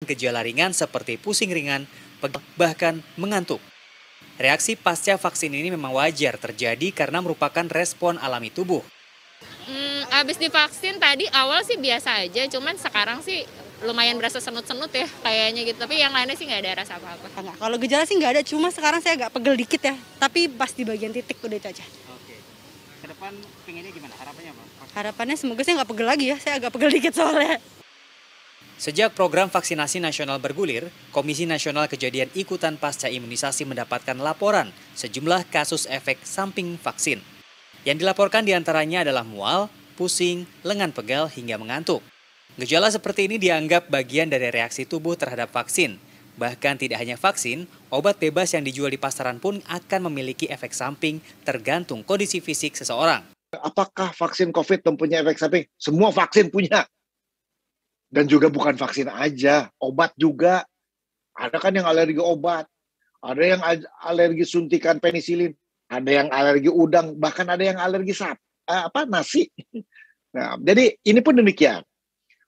gejala ringan seperti pusing ringan, bahkan mengantuk. Reaksi pasca vaksin ini memang wajar terjadi karena merupakan respon alami tubuh. Abis divaksin tadi awal sih biasa aja, cuman sekarang sih lumayan berasa senut-senut ya kayaknya gitu. Tapi yang lainnya sih nggak ada rasa apa-apa. Kalau gejala sih nggak ada, cuma sekarang saya agak pegel dikit ya. Tapi pas di bagian titik udah itu aja. Oke. Ke depan pengennya gimana? Harapannya apa? Harapannya semoga saya nggak pegel lagi ya. Saya agak pegel dikit soalnya. Sejak program vaksinasi nasional bergulir, Komisi Nasional Kejadian Ikutan Pasca Imunisasi mendapatkan laporan sejumlah kasus efek samping vaksin. Yang dilaporkan diantaranya adalah mual, pusing, lengan pegal, hingga mengantuk. Gejala seperti ini dianggap bagian dari reaksi tubuh terhadap vaksin. Bahkan tidak hanya vaksin, obat bebas yang dijual di pasaran pun akan memiliki efek samping tergantung kondisi fisik seseorang. Apakah vaksin COVID mempunyai efek samping? Semua vaksin punya. Dan juga bukan vaksin aja, obat juga. Ada kan yang alergi obat, ada yang alergi suntikan penisilin, ada yang alergi udang, bahkan ada yang alergi nasi. Nah, jadi ini pun demikian.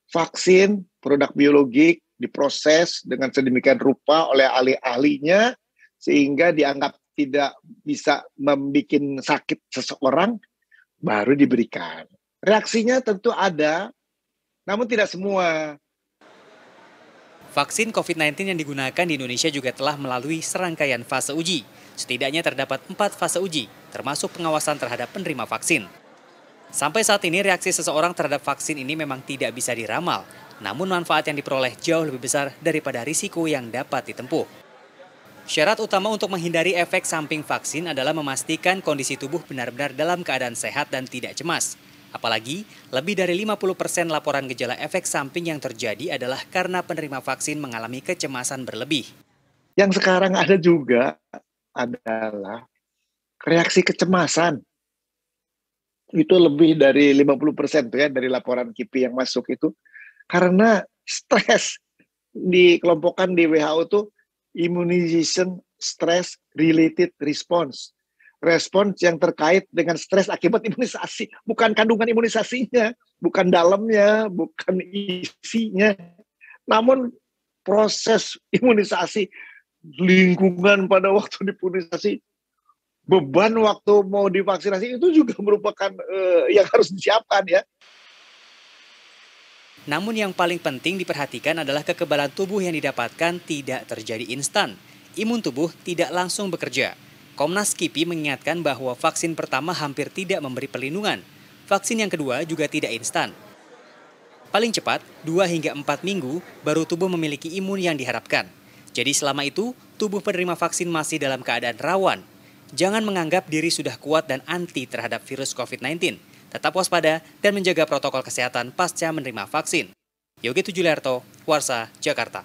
Vaksin, produk biologik diproses dengan sedemikian rupa oleh ahli-ahlinya sehingga dianggap tidak bisa membuat sakit seseorang, baru diberikan. Reaksinya tentu ada, namun tidak semua. Vaksin COVID-19 yang digunakan di Indonesia juga telah melalui serangkaian fase uji. Setidaknya terdapat 4 fase uji, termasuk pengawasan terhadap penerima vaksin. Sampai saat ini reaksi seseorang terhadap vaksin ini memang tidak bisa diramal, namun manfaat yang diperoleh jauh lebih besar daripada risiko yang dapat ditempuh. Syarat utama untuk menghindari efek samping vaksin adalah memastikan kondisi tubuh benar-benar dalam keadaan sehat dan tidak cemas. Apalagi, lebih dari 50% laporan gejala efek samping yang terjadi adalah karena penerima vaksin mengalami kecemasan berlebih. Yang sekarang ada juga adalah reaksi kecemasan. Itu lebih dari 50% tuh ya dari laporan KIPI yang masuk itu. Karena stres dikelompokkan di WHO itu immunization stress related response. Respons yang terkait dengan stres akibat imunisasi. Bukan kandungan imunisasinya, bukan dalamnya, bukan isinya. Namun proses imunisasi, lingkungan pada waktu diimunisasi, beban waktu mau divaksinasi itu juga merupakan yang harus disiapkan ya. Namun yang paling penting diperhatikan adalah kekebalan tubuh yang didapatkan tidak terjadi instan. Imun tubuh tidak langsung bekerja. Komnas KIPI mengingatkan bahwa vaksin pertama hampir tidak memberi perlindungan. Vaksin yang kedua juga tidak instan. Paling cepat, 2 hingga 4 minggu baru tubuh memiliki imun yang diharapkan. Jadi selama itu, tubuh penerima vaksin masih dalam keadaan rawan. Jangan menganggap diri sudah kuat dan anti terhadap virus COVID-19. Tetap waspada dan menjaga protokol kesehatan pasca menerima vaksin. Yogi Tujuliarto, Warsa, Jakarta.